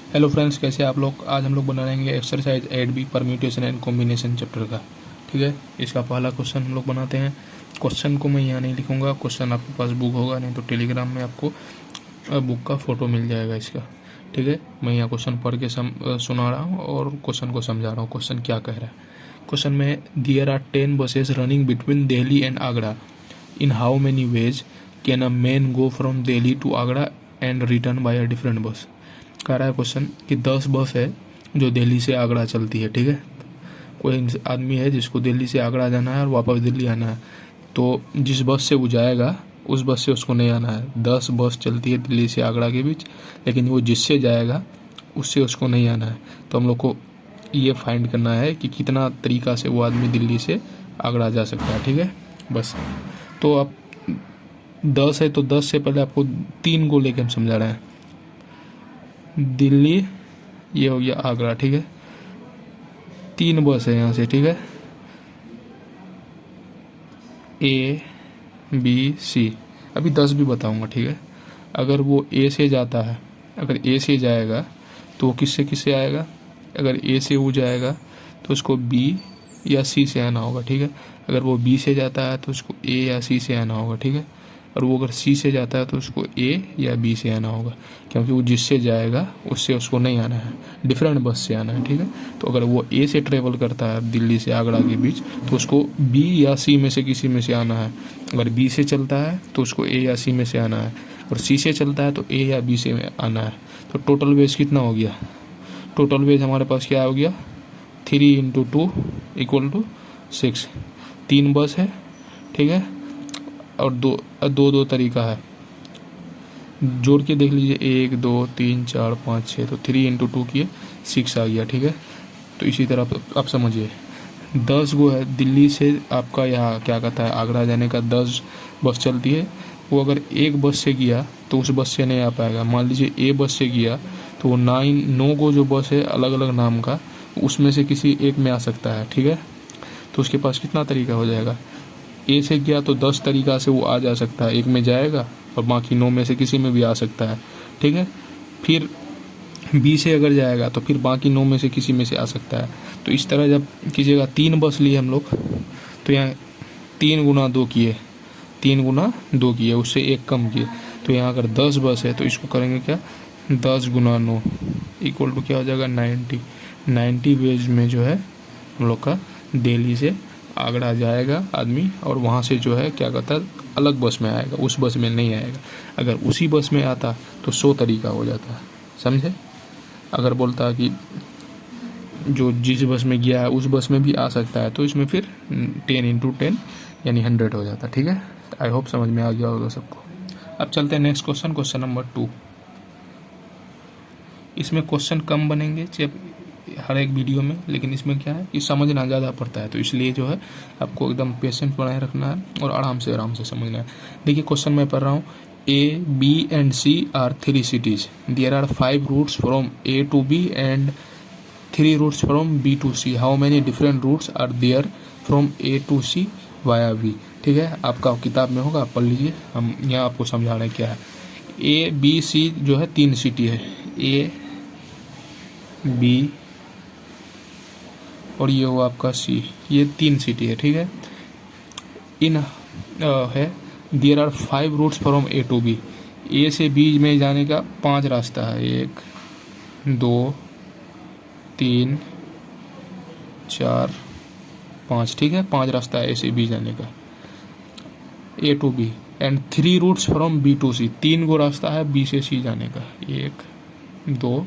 Hello friends, कैसे आप लोग। आज हम लोग बनाएंगे exercise 8B permutation and combination chapter का। ठीक है, इसका पहला क्वेश्चन हम लोग बनाते हैं। क्वेश्चन को मैं यहाँ नहीं लिखूंगा, क्वेश्चन आपके पास बुक होगा, नहीं तो टेलीग्राम में आपको बुक का फ़ोटो मिल जाएगा इसका। ठीक है, मैं यहाँ क्वेश्चन पढ़ के सुना रहा हूँ और क्वेश्चन को समझा रहा हूँ। क्वेश्चन क्या कह रहा है। क्वेश्चन में there are 10 buses running between Delhi and Agra. In how many ways can a man go from Delhi to Agra and return by a different bus. कह रहा है क्वेश्चन कि 10 बस है जो दिल्ली से आगरा चलती है। ठीक है, कोई आदमी है जिसको दिल्ली से आगरा जाना है और वापस दिल्ली आना है, तो जिस बस से वो जाएगा उस बस से उसको नहीं आना है। 10 बस चलती है दिल्ली से आगरा के बीच, लेकिन वो जिससे जाएगा उससे उसको नहीं आना है। तो हम लोग को ये फाइंड करना है कि कितना तरीका से वो आदमी दिल्ली से आगरा जा सकता है। ठीक है, बस। तो अब 10 है तो 10 से पहले आपको 3 को लेकर हम समझा रहे हैं। दिल्ली, ये हो गया आगरा। ठीक है, 3 बस है यहाँ से। ठीक है, A B C। अभी 10 भी बताऊंगा। ठीक है, अगर वो A से जाता है, अगर A से जाएगा तो वो किससे किससे आएगा। अगर A से वो जाएगा तो उसको B या C से आना होगा। ठीक है, अगर वो B से जाता है तो उसको A या C से आना होगा। ठीक है, और वो अगर C से जाता है तो उसको A या B से आना होगा, क्योंकि वो जिससे जाएगा उससे उसको नहीं आना है, डिफरेंट बस से आना है। ठीक है, तो अगर वो A से ट्रेवल करता है दिल्ली से आगरा के बीच तो उसको B या C में से किसी में से आना है। अगर B से चलता है तो उसको A या C में से आना है, और C से चलता है तो A या B से आना है। तो टोटल वेज कितना हो गया। टोटल वेज हमारे पास क्या हो गया, 3 × 2 = 6। 3 बस है। ठीक है, और दो तरीका है, जोड़ के देख लीजिए, 1 2 3 4 5 6, तो 3 × 2 किए 6 आ गया। ठीक है, तो इसी तरह आप समझिए 10 गो है दिल्ली से आपका यहाँ क्या कहता है आगरा जाने का 10 बस चलती है। वो अगर एक बस से गया तो उस बस से नहीं आ पाएगा। मान लीजिए A बस से गया तो वो 9 गो जो बस है अलग अलग नाम का, उसमें से किसी एक में आ सकता है। ठीक है, तो उसके पास कितना तरीका हो जाएगा। A से गया तो 10 तरीका से वो आ जा सकता है, एक में जाएगा और बाकी 9 में से किसी में भी आ सकता है। ठीक है, फिर B से अगर जाएगा तो फिर बाकी 9 में से किसी में से आ सकता है। तो इस तरह जब कीजिएगा, 3 बस लिए हम लोग, तो यहाँ 3 × 2 किए, 3 × 2 किए, उससे एक कम किए। तो यहाँ अगर 10 बस है तो इसको करेंगे क्या, 10 × 9 = क्या हो जाएगा 90। 90 वेज में जो है हम लोग का दिल्ली से आगरा जाएगा आदमी, और वहाँ से जो है क्या कहता है अलग बस में आएगा, उस बस में नहीं आएगा। अगर उसी बस में आता तो 100 तरीका हो जाता है, समझे। अगर बोलता है कि जो जिस बस में गया है उस बस में भी आ सकता है, तो इसमें फिर 10 × 10 यानी 100 हो जाता है। ठीक है, आई होप समझ में आ गया होगा सबको। अब चलते हैं नेक्स्ट क्वेश्चन, क्वेश्चन नंबर 2। इसमें क्वेश्चन कम बनेंगे हर एक वीडियो में, लेकिन इसमें क्या है कि समझना ज़्यादा पड़ता है, तो इसलिए जो है आपको एकदम पेशेंस बनाए रखना है और आराम से समझना है। देखिए क्वेश्चन मैं पढ़ रहा हूँ। A, B and C are 3 cities. There are 5 routes from A to B and 3 routes from B to C. How many different routes are there from A to C via B? ठीक है, आपका किताब में होगा, आप पढ़ लीजिए। हम यहाँ आपको समझा रहे हैं क्या है। A, B, C जो है 3 सिटी है, A, B और ये हुआ आपका C, ये 3 सिटी है। ठीक है, इन है there are 5 routes from A to B। A से B में जाने का 5 रास्ता है, 1 2 3 4 5। ठीक है, 5 रास्ता है A से B जाने का, A to B। And 3 routes from B to C, 3 गो रास्ता है B से C जाने का, 1 2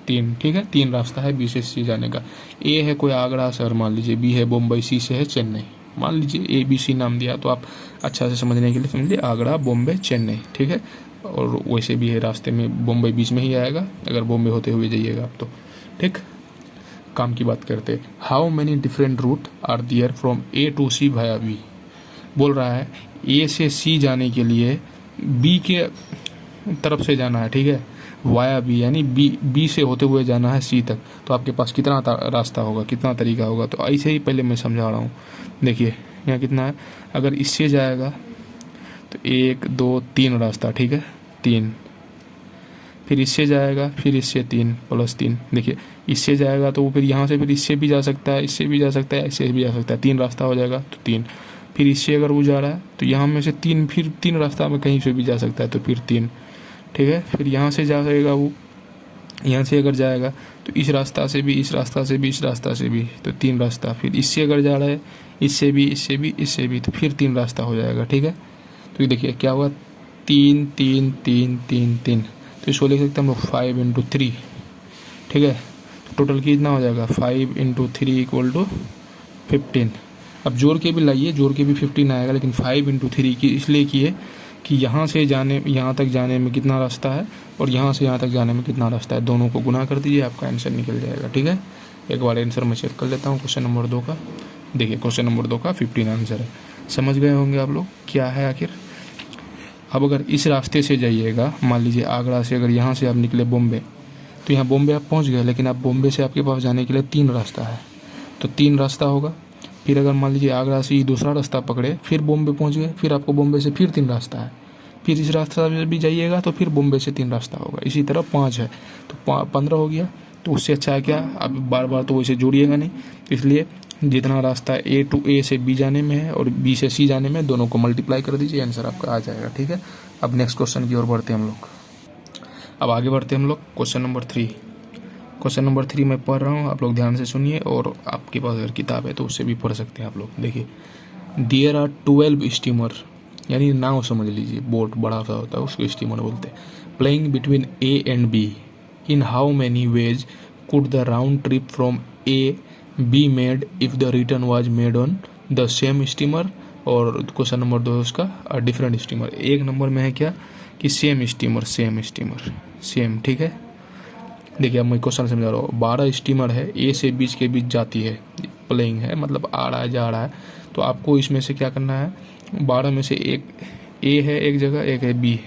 3। ठीक है, 3 रास्ता है B से C जाने का। A है कोई आगरा शहर मान लीजिए, B है बम्बई, C से है चेन्नई। मान लीजिए ABC नाम दिया, तो आप अच्छा से समझने के लिए समझिए आगरा, बॉम्बे, चेन्नई। ठीक है, और वैसे भी है रास्ते में बॉम्बे बीच में ही आएगा, अगर बॉम्बे होते हुए जाइएगा आप तो। ठीक, काम की बात करते हैं। How many different route are there from A to C via B। बोल रहा है A से C जाने के लिए B के तरफ से जाना है। ठीक है, वाया B यानी B से होते हुए जाना है C तक, तो आपके पास कितना रास्ता होगा, कितना तरीका होगा। तो ऐसे ही पहले मैं समझा रहा हूँ। देखिए यहाँ कितना है, अगर इससे जाएगा तो 1 2 3 रास्ता। ठीक है, 3। फिर इससे जाएगा, फिर इससे 3 + 3। देखिए इससे जाएगा तो वो फिर यहाँ से फिर इससे भी जा सकता है, इससे भी जा सकता है, इससे भी जा सकता है, 3 रास्ता हो जाएगा तो 3। फिर इससे अगर वो जा रहा है तो यहाँ में से 3, फिर 3 रास्ता में कहीं से भी जा सकता है तो फिर 3, ठीक है। फिर यहाँ से जाएगा वो, यहाँ से अगर जाएगा तो इस रास्ता से भी, इस रास्ता से भी, इस रास्ता से भी, तो 3 रास्ता। फिर इससे अगर जा रहा है, इससे भी, इससे भी, इससे भी, तो फिर 3 रास्ता हो जाएगा, ठीक है। तो ये देखिए क्या हुआ, 3 3 3 3 3, तो इसको लिख सकते हैं हम लोग 5 × 3, ठीक है। तो टोटल कितना हो जाएगा, 5 × 3 = 15। अब जोड़ के भी लाइए, जोड़ के भी 15 आएगा, लेकिन 5 × 3 की इसलिए किए कि यहाँ से जाने, यहाँ तक जाने में कितना रास्ता है और यहाँ से यहाँ तक जाने में कितना रास्ता है, दोनों को गुना कर दीजिए, आपका आंसर निकल जाएगा, ठीक है। एक बार आंसर मैं चेक कर लेता हूँ क्वेश्चन नंबर 2 का। देखिए क्वेश्चन नंबर 2 का 15 आंसर है। समझ गए होंगे आप लोग क्या है आखिर। अब अगर इस रास्ते से जाइएगा, मान लीजिए आगरा से अगर यहाँ से आप निकले बॉम्बे, तो यहाँ बॉम्बे आप पहुँच गए, लेकिन आप बॉम्बे से आपके पास जाने के लिए 3 रास्ता है, तो 3 रास्ता होगा। फिर अगर मान लीजिए आगरा से ही दूसरा रास्ता पकड़े, फिर बॉम्बे पहुँच गए, फिर आपको बॉम्बे से फिर 3 रास्ता है, फिर इस रास्ता से भी जाइएगा तो फिर बॉम्बे से 3 रास्ता होगा। इसी तरह 5 है तो 15 हो गया। तो उससे अच्छा है क्या, आप बार बार तो वैसे जोड़िएगा नहीं, इसलिए जितना रास्ता A से B जाने में है और B से C जाने में, दोनों को मल्टीप्लाई कर दीजिए, आंसर आपका आ जाएगा, ठीक है। अब नेक्स्ट क्वेश्चन की ओर बढ़ते हैं हम लोग। अब आगे बढ़ते हैं हम लोग क्वेश्चन नंबर 3। क्वेश्चन नंबर 3 मैं पढ़ रहा हूँ, आप लोग ध्यान से सुनिए, और आपके पास अगर किताब है तो उससे भी पढ़ सकते हैं आप लोग। देखिए, देयर आर 12 स्टीमर, यानी नाव समझ लीजिए, बोट बड़ा सा होता है उसको स्टीमर बोलते हैं, playing between A and B, in how many veg could the round trip from A be made if the return was made on the same steamer. और क्वेश्चन नंबर 2 है उसका डिफरेंट स्टीमर। एक number में है क्या कि same steamer, same, ठीक है। देखिए अब मैं क्वेश्चन समझा रहा हूँ। 12 स्टीमर है, ए से बीच के बीच जाती है, प्लेइंग है मतलब आ रहा है, जा रहा है, तो आपको इसमें से क्या करना है, 12 में से एक ए है एक जगह, एक है बी,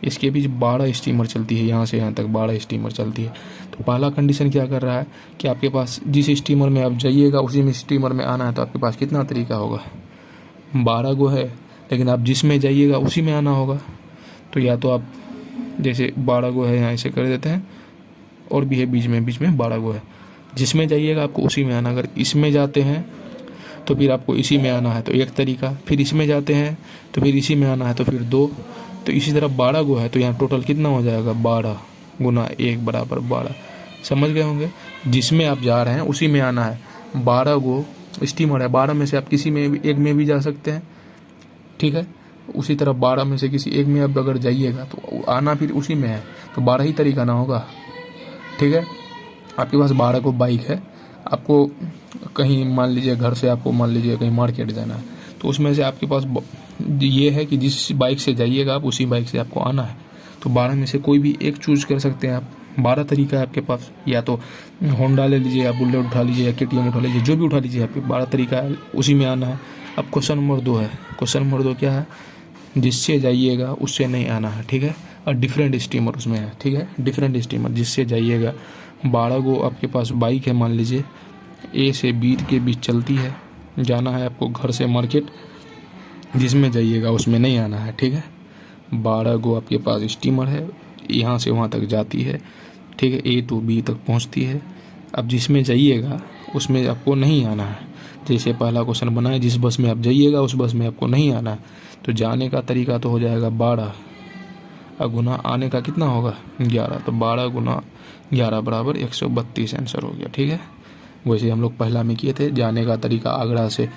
इसके बीच 12 स्टीमर चलती है, यहाँ से यहाँ तक 12 स्टीमर चलती है। तो पहला कंडीशन क्या कर रहा है कि आपके पास जिस स्टीमर में आप जाइएगा उसी में स्टीमर में आना है, तो आपके पास कितना तरीका होगा, 12 गो है, लेकिन आप जिसमें जाइएगा उसी में आना होगा। तो या तो आप जैसे 12 गो है यहाँ ऐसे कर देते हैं, और भी है बीच में 12 गो है, जिसमें जाइएगा आपको उसी में आना। अगर इसमें जाते हैं तो फिर आपको इसी में आना है, तो एक तरीका, फिर इसमें जाते हैं तो फिर इसी में आना है, तो फिर 2, तो इसी तरह 12 गो है, तो यहाँ टोटल कितना हो जाएगा, 12 × 1 = 12। समझ गए होंगे, जिसमें आप जा रहे हैं उसी में आना है। 12 गो स्टीमर है, 12 में से आप किसी में एक में भी जा सकते हैं, ठीक है। उसी तरह 12 में से किसी एक में आप अगर जाइएगा तो आना फिर उसी में है, तो 12 ही तरीका ना होगा, ठीक है। आपके पास 12 को बाइक है, आपको कहीं मान लीजिए घर से आपको मान लीजिए कहीं मार्केट जाना है, तो उसमें से आपके पास ये है कि जिस बाइक से जाइएगा आप उसी बाइक से आपको आना है, तो 12 में से कोई भी एक चूज कर सकते हैं आप। 12 तरीका है आपके पास, या तो होंडा ले लीजिए, या बुलेट उठा लीजिए, या KTM उठा लीजिए, जो भी उठा लीजिए, आपके 12 तरीका है, उसी में आना है। अब क्वेश्चन नंबर 2 है, क्वेश्चन नंबर 2 क्या है, जिससे जाइएगा उससे नहीं आना है, ठीक है। और डिफरेंट स्टीमर उसमें है, ठीक है, डिफरेंट स्टीमर, जिससे जाइएगा। 12 गो आपके पास बाइक है, मान लीजिए A से B के बीच चलती है, जाना है आपको घर से मार्केट, जिसमें जाइएगा उसमें नहीं आना है, ठीक है। 12 गो आपके पास स्टीमर है, यहाँ से वहाँ तक जाती है, ठीक है, A to B तक पहुँचती है। अब जिसमें जाइएगा उसमें आपको नहीं आना है। जैसे पहला क्वेश्चन बनाए, जिस बस में आप जाइएगा उस बस में आपको नहीं आना है, तो जाने का तरीका तो हो जाएगा 12, और गुना आने का कितना होगा, 11, तो 12 × 11 = 132 आंसर हो गया, ठीक है। वैसे हम लोग पहला में किए थे, जाने का तरीका आगरा से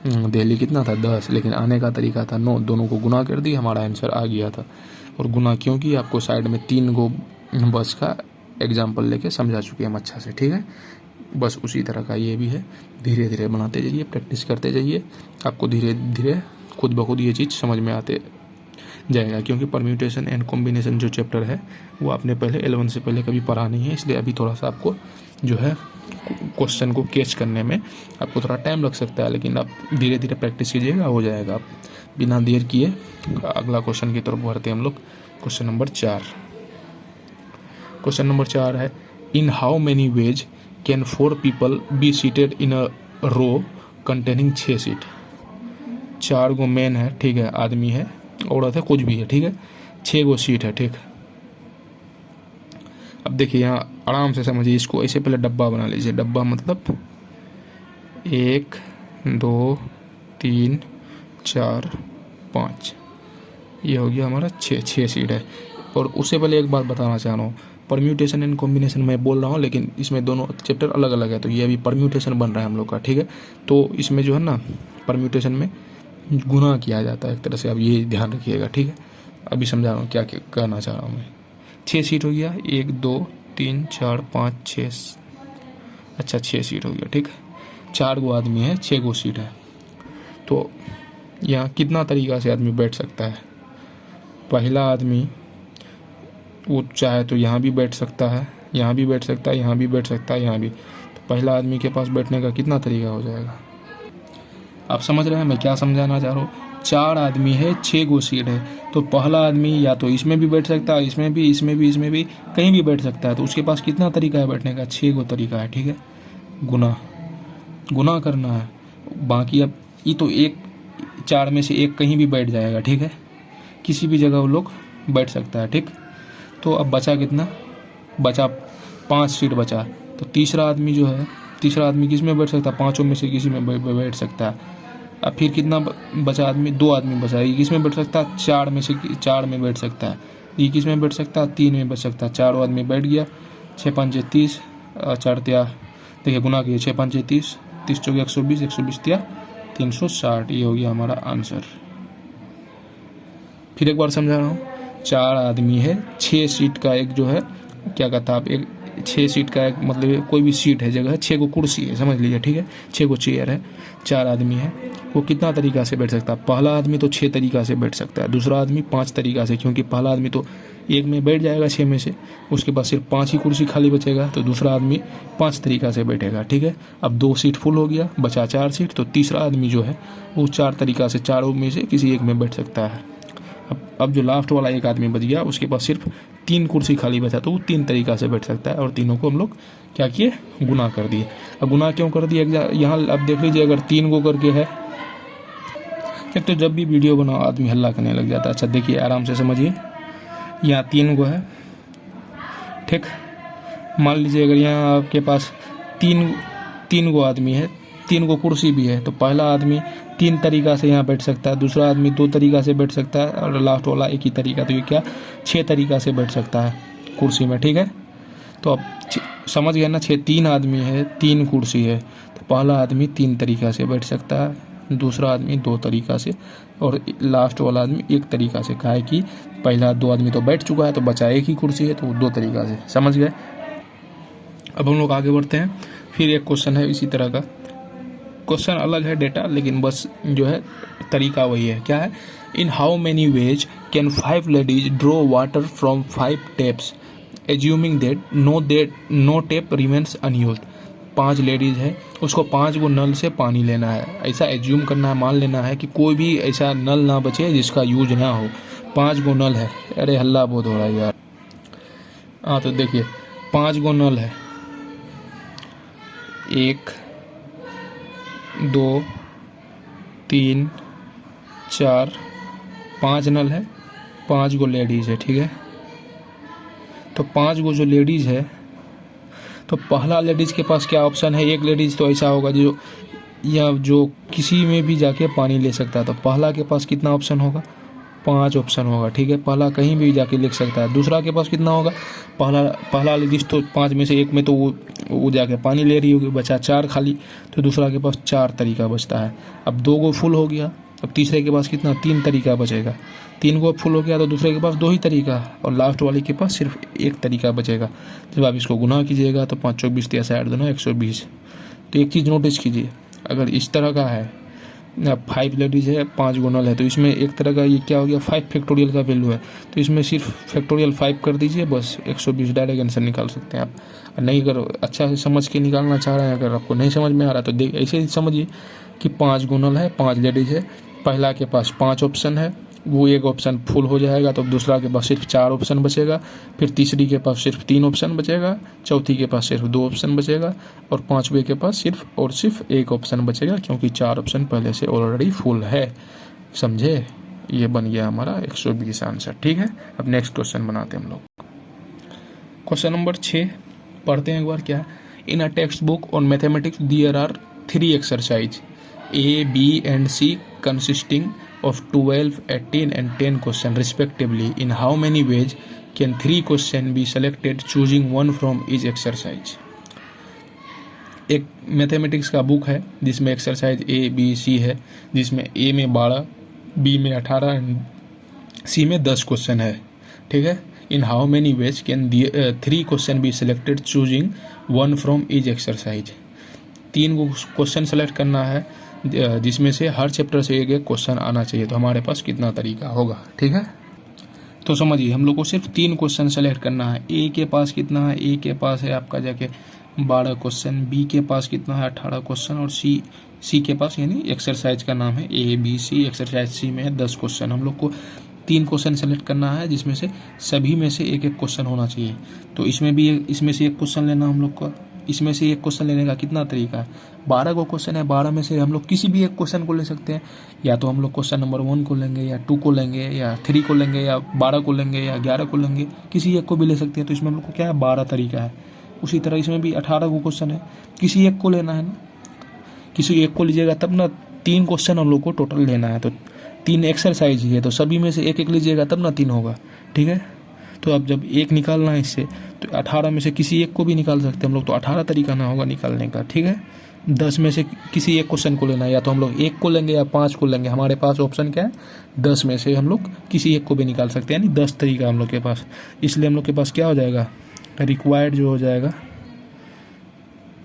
दिल्ली कितना था, 10, लेकिन आने का तरीका था 9, दोनों को गुना कर दिए, हमारा आंसर आ गया था। और गुना क्योंकि आपको साइड में 3 गो बस का एग्जाम्पल लेके समझा चुके हैं हम अच्छा से, ठीक है। बस उसी तरह का ये भी है, धीरे धीरे बनाते जाइए, प्रैक्टिस करते जाइए, आपको धीरे धीरे खुद ब खुद ये चीज़ समझ में आते जाएगा। क्योंकि परम्यूटेशन एंड कॉम्बिनेशन जो चैप्टर है वो आपने पहले 11 से पहले कभी पढ़ा नहीं है, इसलिए अभी थोड़ा सा आपको जो है क्वेश्चन को कैच करने में आपको थोड़ा टाइम लग सकता है, लेकिन आप धीरे धीरे प्रैक्टिस कीजिएगा, हो जाएगा। आप बिना देर किए अगला क्वेश्चन की तरफ बढ़ते हैं हम लोग। क्वेश्चन नंबर 4, क्वेश्चन नंबर 4 है, in how many ways can 4 people be seated in a row containing 6 seat. 4 गो मैन है, ठीक है, आदमी है, औरत है, कुछ भी है, ठीक है, 6 गो सीट है, ठीक। अब देखिए यहाँ आराम से समझिए इसको, ऐसे पहले डब्बा बना लीजिए। डब्बा मतलब 1 2 3 4 5, ये हो गया हमारा 6 सीट है। और उससे पहले एक बात बताना चाह रहा हूँ, परम्यूटेशन एंड कॉम्बिनेशन मैं बोल रहा हूँ, लेकिन इसमें दोनों चैप्टर अलग अलग है। तो ये अभी परम्यूटेशन बन रहा है हम लोग का, ठीक है। तो इसमें जो है ना, परम्यूटेशन में गुना किया जाता है एक तरह से, अब ये ध्यान रखिएगा, ठीक है। अभी समझा रहा हूँ क्या कहना चाह रहा हूँ मैं। 6 सीट हो गया, 1 2 3 4 5 6, अच्छा 6 सीट हो गया, ठीक है। 4 गो आदमी है, 6 गो सीट है। तो यहाँ कितना तरीका से आदमी बैठ सकता है? पहला आदमी वो चाहे तो यहाँ भी बैठ सकता है, यहाँ भी बैठ सकता है, यहाँ भी बैठ सकता है, यहाँ भी। तो पहला आदमी के पास बैठने का कितना तरीका हो जाएगा? आप समझ रहे हैं मैं क्या समझाना चाह रहा हूँ? 4 आदमी है, 6 गो सीट है। तो पहला आदमी या तो इसमें भी बैठ सकता है, इसमें भी, इसमें भी, इसमें भी, कहीं भी बैठ सकता है। तो उसके पास कितना तरीका है बैठने का? 6 गो तरीका है, ठीक है। गुना करना है। बाकी अब ये तो 4 में से एक कहीं भी बैठ जाएगा, ठीक है। किसी भी जगह वो लोग बैठ सकता है, ठीक। तो अब बचा कितना? बचा 5 सीट बचा। तो तीसरा आदमी जो है, तीसरा आदमी किस में बैठ सकता है? 5 में से किसी में बैठ सकता है। अब फिर कितना बचा आदमी? 2 आदमी बचा। ये किस में बैठ सकता है? 4 में से 4 में बैठ सकता है। ये किस में बैठ सकता है? 3 में बैठ सकता है। 4 आदमी बैठ गया। 6 5 30, 4 तिया, देखिए गुना किए, 6 5 30, 30 चौके 120, 120 तिया 360। ये हो गया हमारा आंसर। फिर एक बार समझा रहा हूँ। 4 आदमी है, 6 सीट का एक जो है, क्या कहता है आप, एक 6 सीट का एक मतलब कोई भी सीट है, जगह है, 6 को कुर्सी है, समझ लीजिए, ठीक है। 6 को चेयर है, 4 आदमी है, वो कितना तरीका से बैठ सकता है? पहला आदमी तो 6 तरीका से बैठ सकता है, दूसरा आदमी 5 तरीका से, क्योंकि पहला आदमी तो एक में बैठ जाएगा 6 में से, उसके पास सिर्फ 5 ही कुर्सी खाली बचेगा। तो दूसरा आदमी 5 तरीका से बैठेगा, ठीक है। अब 2 सीट फुल हो गया, बचा 4 सीट। तो तीसरा आदमी जो है वो 4 तरीका से, चारों में से किसी एक में बैठ सकता है। अब जो लास्ट वाला एक आदमी बच गया, उसके पास सिर्फ 3 कुर्सी खाली बचा, तो वो 3 तरीका से बैठ सकता है। और तीनों को हम लोग क्या किए? गुना कर दिए। अब गुना क्यों कर दिए? यहाँ अब देख लीजिए, अगर 3 को करके है, एक तो जब भी वीडियो बनाओ आदमी हल्ला करने लग जाता है। अच्छा देखिए, आराम से समझिए, यहाँ 3 को है, ठीक। मान लीजिए अगर यहाँ आपके पास 3 गो आदमी है, 3 गो कुर्सी भी है, तो पहला आदमी 3 तरीका से यहाँ बैठ सकता है, दूसरा आदमी 2 तरीका से बैठ सकता है, और लास्ट वाला एक ही तरीका। तो ये क्या? 6 तरीका से बैठ सकता है कुर्सी में, ठीक है। तो अब समझ गए ना, 3 आदमी है, 3 कुर्सी है, तो पहला आदमी 3 तरीका से बैठ सकता है, दूसरा आदमी 2 तरीका से, और लास्ट वाला आदमी 1 तरीका से। कहा है कि पहला 2 आदमी तो बैठ चुका है, तो बचा एक ही कुर्सी है, तो 2 तरीका से। समझ गए? अब हम लोग आगे बढ़ते हैं। फिर एक क्वेश्चन है इसी तरह का, क्वेश्चन अलग है डेटा, लेकिन बस जो है तरीका वही है। क्या है? In how many ways can 5 ladies draw water from 5 taps assuming that no tap remains unused. 5 ladies है, उसको 5 गो नल से पानी लेना है। ऐसा एज्यूम करना है, मान लेना है कि कोई भी ऐसा नल ना बचे जिसका यूज ना हो। 5 गो नल है। अरे हल्ला बहुत हो रहा है यार। हाँ तो देखिए, 5 गो नल है, 1 2 3 4 5 नल है, 5 गो लेडीज़ है, ठीक है। तो 5 गो जो लेडीज़ है, तो पहला लेडीज़ के पास क्या ऑप्शन है? एक लेडीज़ तो ऐसा होगा जो या जो किसी में भी जाके पानी ले सकता है। तो पहला के पास कितना ऑप्शन होगा? 5 ऑप्शन होगा, ठीक है। पहला कहीं भी जाके लिख सकता है। दूसरा के पास कितना होगा? पहला लेडीज़ तो 5 में से एक में तो वो जाके पानी ले रही होगी, बचा 4 खाली। तो दूसरा के पास 4 तरीका बचता है। अब 2 गो फुल हो गया, अब तीसरे के पास कितना? 3 तरीका बचेगा। 3 गो फुल हो गया तो दूसरे के पास 2 ही तरीका, और लास्ट वाले के पास सिर्फ 1 तरीका बचेगा। जब आप इसको गुना कीजिएगा तो 5 24 या 60 120। तो एक चीज़ नोटिस कीजिए, अगर इस तरह का है, 5 लेडीज़ है, 5 गो नल है, तो इसमें एक तरह का ये क्या हो गया? 5 फैक्टोरियल का वैल्यू है। तो इसमें सिर्फ फैक्टोरियल 5 कर दीजिए, बस 120 डायरेक्ट आंसर निकाल सकते हैं आप। नहीं, अगर अच्छा से समझ के निकालना चाह रहे हैं, अगर आपको नहीं समझ में आ रहा तो ऐसे ही समझिए कि 5 गो नल है, 5 लेडीज़ है, पहला के पास 5 ऑप्शन है, वो एक ऑप्शन फुल हो जाएगा, तो दूसरा के पास सिर्फ 4 ऑप्शन बचेगा, फिर तीसरी के पास सिर्फ 3 ऑप्शन बचेगा, चौथी के पास सिर्फ 2 ऑप्शन बचेगा, और 5वें के पास सिर्फ और सिर्फ 1 ऑप्शन बचेगा, क्योंकि 4 ऑप्शन पहले से ऑलरेडी फुल है। समझे? ये बन गया हमारा 120 आंसर, ठीक है। अब नेक्स्ट क्वेश्चन बनाते हैं हम लोग। क्वेश्चन नंबर 6 पढ़ते हैं एक बार क्या है। In a textbook on mathematics there are 3 exercise A, B and C consisting of 12, 18 and 10 question respectively. In how many ways can 3 question be selected choosing one from each exercise? एक mathematics का book है जिसमें exercise A, B, C है, जिसमें A में 12, B में 18 and C में 10 question है, ठीक है। In how many ways can 3 question be selected choosing one from each exercise. 3 question select करना है जिसमें से हर चैप्टर से एक एक क्वेश्चन आना चाहिए। तो हमारे पास कितना तरीका होगा, ठीक है। तो समझिए हम लोग को सिर्फ 3 क्वेश्चन सेलेक्ट करना है। ए के पास कितना है, ए के पास है आपका जाके 12 क्वेश्चन, बी के पास कितना है 18 क्वेश्चन और सी के पास यानी एक्सरसाइज का नाम है ए बी सी, एक्सरसाइज सी में है 10 क्वेश्चन। हम लोग को 3 क्वेश्चन सेलेक्ट करना है जिसमें से सभी में से एक एक क्वेश्चन होना चाहिए। तो इसमें से एक क्वेश्चन लेना हम लोग को। इसमें से एक क्वेश्चन लेने का कितना तरीका है, 12 को क्वेश्चन है, 12 में से हम लोग किसी भी एक क्वेश्चन को ले सकते हैं। या तो हम लोग क्वेश्चन नंबर 1 को लेंगे या 2 को लेंगे या 3 को लेंगे या 12 को लेंगे या 11 को लेंगे, किसी एक को भी ले सकते हैं। तो इसमें हम लोग को क्या है 12 तरीका है। उसी तरह इसमें भी 18 को क्वेश्चन है, किसी एक को लेना है ना, किसी एक को लीजिएगा तब ना 3 क्वेश्चन हम लोग को टोटल लेना है। तो 3 एक्सरसाइज ही है तो सभी में से एक एक लीजिएगा तब ना 3 होगा, ठीक है। तो अब जब एक निकालना है इससे तो 18 में से किसी एक को भी निकाल सकते हैं हम लोग। तो 18 तरीका ना होगा निकालने का, ठीक है। 10 में से किसी एक क्वेश्चन को लेना है, या तो हम लोग 1 को लेंगे या 5 को लेंगे। हमारे पास ऑप्शन क्या है 10 में से हम लोग किसी एक को भी निकाल सकते हैं, यानी 10 तरीका हम लोग के पास। इसलिए हम लोग के पास क्या हो जाएगा रिक्वायर्ड जो हो जाएगा,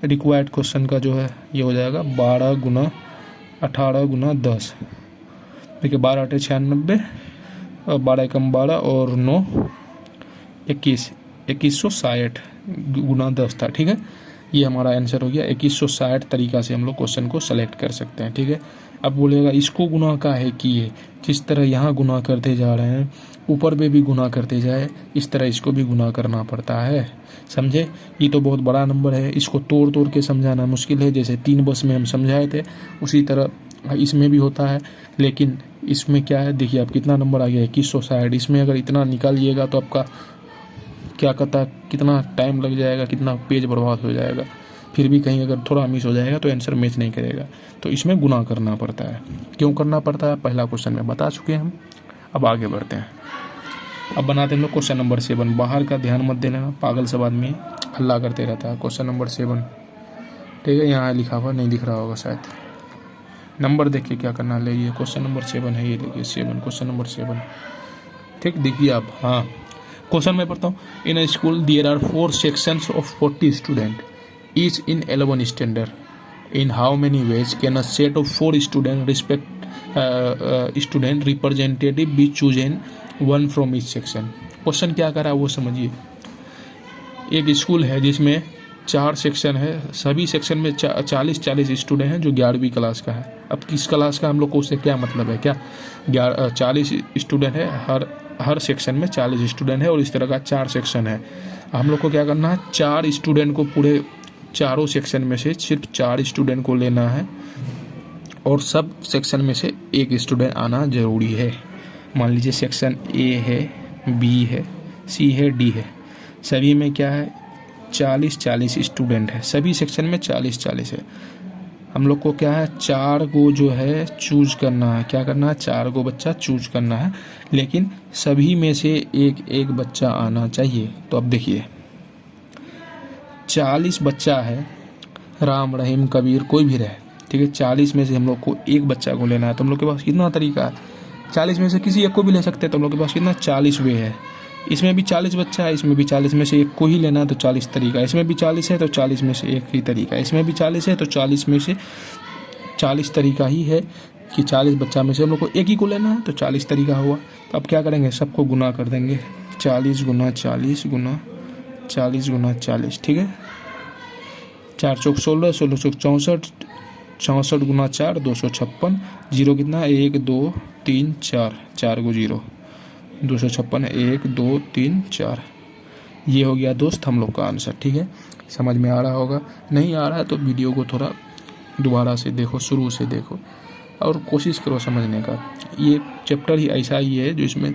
रिक्वायर्ड क्वेश्चन का जो है ये हो जाएगा 12 गुना 18 गुना 10। देखिए 12 8 96 और 12 एकम 12 और 9 2160 गुना 10 था, ठीक है। ये हमारा आंसर हो गया। 2160 तरीका से हम लोग क्वेश्चन को सेलेक्ट कर सकते हैं, ठीक है। अब बोलेगा इसको गुना का है कि ये जिस तरह यहाँ गुना करते जा रहे हैं ऊपर पे भी गुना करते जाए, इस तरह इसको भी गुना करना पड़ता है, समझे। ये तो बहुत बड़ा नंबर है, इसको तोड़ तोड़ के समझाना मुश्किल है। जैसे 3 बस में हम समझाए थे उसी तरह इसमें भी होता है। लेकिन इसमें क्या है देखिए आप कितना नंबर आ गया 2160। इसमें अगर इतना निकालिएगा तो आपका क्या कहता कितना टाइम लग जाएगा, कितना पेज बर्बाद हो जाएगा। फिर भी कहीं अगर थोड़ा मिस हो जाएगा तो आंसर मैच नहीं करेगा। तो इसमें गुना करना पड़ता है। क्यों करना पड़ता है पहला क्वेश्चन में बता चुके हैं हम। अब आगे बढ़ते हैं। अब बनाते हैं लोग क्वेश्चन नंबर 7। बाहर का ध्यान मत देना, पागल सब आदमी हल्ला करते रहता है। क्वेश्चन नंबर 7, ठीक है, यहाँ लिखा हुआ नहीं दिख रहा होगा शायद। नंबर देखिए क्या करना है, ये क्वेश्चन नंबर 7 है, ये देखिए 7, क्वेश्चन नंबर 7, ठीक देखिए आप। हाँ क्वेश्चन मैं पढ़ता हूँ। In a school there are 4 sections of 40 student each in 11 standard. In how many ways can a set of 4 student representative be chosen one from each section. Question क्या कर रहा है वो समझिए। एक स्कूल है जिसमें 4 सेक्शन है, सभी सेक्शन में 40 स्टूडेंट हैं जो 11वीं क्लास का है। अब किस क्लास का हम लोग को उससे क्या मतलब है, क्या 40 स्टूडेंट है, हर सेक्शन में 40 स्टूडेंट है और इस तरह का 4 सेक्शन है। हम लोग को क्या करना है 4 स्टूडेंट को पूरे चारों सेक्शन में से सिर्फ 4 स्टूडेंट को लेना है और सब सेक्शन में से एक स्टूडेंट आना जरूरी है। मान लीजिए सेक्शन ए है, बी है, सी है, डी है, सभी में क्या है 40 स्टूडेंट है, सभी सेक्शन में 40 है। हम लोग को क्या है 4 को जो है चूज करना है। क्या करना है 4 को बच्चा चूज करना है, लेकिन सभी में से एक एक बच्चा आना चाहिए। तो अब देखिए 40 बच्चा है, राम रहीम कबीर कोई भी रहे, ठीक है। 40 में से हम लोग को एक बच्चा को लेना है। तो हम लोग के पास कितना तरीका है, 40 में से किसी एक को भी ले सकते हैं। तो हम लोग के पास कितना 40 वे है। इसमें भी 40 बच्चा है, इसमें भी 40 में से एक को ही लेना है तो 40 तरीका। इसमें भी 40 है तो 40 में से एक ही तरीका। इसमें भी 40 है तो 40 में से 40 तरीका ही है कि 40 बच्चा में से हम लोग को एक ही को लेना है तो 40 तरीका हुआ। तो अब क्या करेंगे सबको गुना कर देंगे 40 गुना 40 गुना 40 गुना 40, ठीक है। 4 चौक 16, 16 चौक 64, 64 गुना 4 256। जीरो कितना 1 2 3 4, 4 को 0, 256 1 2 3 4। ये हो गया दोस्त हम लोग का आंसर, ठीक है। समझ में आ रहा होगा, नहीं आ रहा है तो वीडियो को थोड़ा दोबारा से देखो, शुरू से देखो और कोशिश करो समझने का। ये चैप्टर ही ऐसा ही है जो इसमें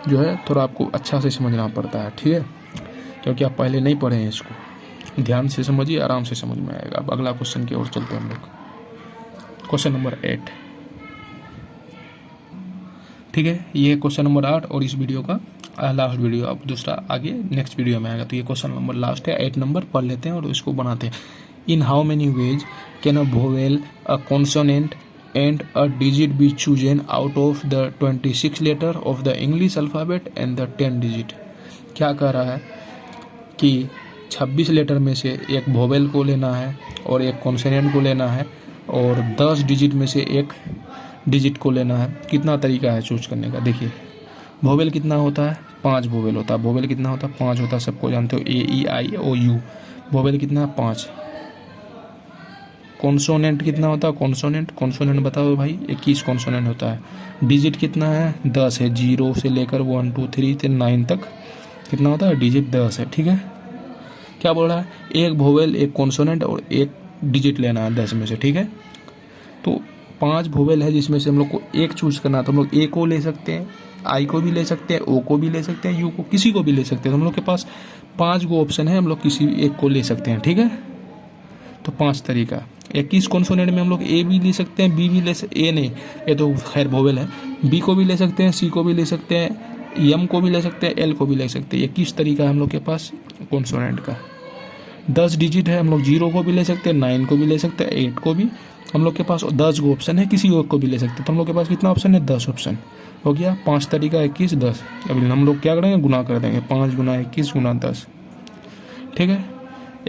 जो है थोड़ा आपको अच्छा से समझना पड़ता है, ठीक है। क्योंकि आप पहले नहीं पढ़े हैं इसको। ध्यान से समझिए, आराम से समझ में आएगा। अब अगला क्वेश्चन की ओर चलते हैं हम लोग। क्वेश्चन नंबर 8, ठीक है, ये क्वेश्चन नंबर 8 और इस वीडियो का लास्ट वीडियो। अब दूसरा आगे नेक्स्ट वीडियो में आएगा। तो ये क्वेश्चन नंबर लास्ट है, 8 नंबर पढ़ लेते हैं और इसको बनाते हैं। In how many ways can a vowel, a consonant and a digit be chosen out of the 26 letter of the English alphabet and the 10 digit. क्या कह रहा है कि 26 लेटर में से एक वोवेल को लेना है और एक कॉन्सोनेंट को लेना है और 10 डिजिट में से एक डिजिट को लेना है। कितना तरीका है चूज करने का? देखिए, वोवेल कितना होता है? 5 वोवेल होता है। वोवेल कितना होता है? 5 होता है, सबको जानते हो, A-E-I-O-U। वोवेल कितना है? 5। कॉन्सोनेंट कितना होता है? कॉन्सोनेंट बताओ भाई, 21 कॉन्सोनेंट होता है। डिजिट कितना है? 10 है। 0 से लेकर 1 2 3 से 9 तक कितना होता है? डिजिट 10 है। ठीक है, क्या बोल रहा है? एक वोवेल, एक कॉन्सोनेंट और एक डिजिट लेना है 10 में से। ठीक है, तो 5 वोवेल है जिसमें से हम लोग को एक चूज करना है। तो हम लोग ए को ले सकते हैं, आई को भी ले सकते हैं, ओ को भी ले सकते हैं, यू को, किसी को भी ले सकते हैं। तो हम लोग के पास 5 गो ऑप्शन है, हम लोग किसी एक को ले सकते हैं। ठीक है, तो 5 तरीका। 21 कॉन्सोनेंट में हम लोग ए भी ले सकते हैं, बी भी ले सकते, ए नहीं, ये तो खैर वोवेल है। बी को भी ले सकते हैं, सी को भी ले सकते हैं, एम को भी ले सकते हैं, एल को भी ले सकते हैं। 21 तरीका है हम लोग के पास कॉन्सोनेंट का। 10 डिजिट है, हम लोग 0 को भी ले सकते हैं, 9 को भी ले सकते हैं, 8 को भी। हम लोग के पास 10 गो ऑप्शन है, किसी और को भी ले सकते हैं। तो हम लोग के पास कितना ऑप्शन है? 10 ऑप्शन हो गया। 5 तरीका, 21 10। अभी हम लोग क्या करेंगे? गुना कर देंगे, 5 गुना 21 गुना 10। ठीक है,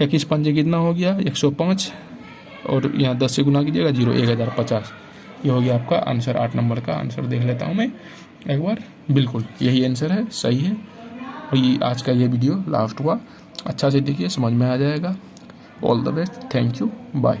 21 पंजे कितना हो गया? 105, और यहाँ 10 से गुना कीजिएगा 0, 1050। ये हो गया आपका आंसर। 8 नंबर का आंसर देख लेता हूँ मैं एक बार। बिल्कुल यही आंसर है, सही है। और ये आज का ये वीडियो लास्ट हुआ, अच्छा से देखिए, समझ में आ जाएगा। All the best, thank you, bye.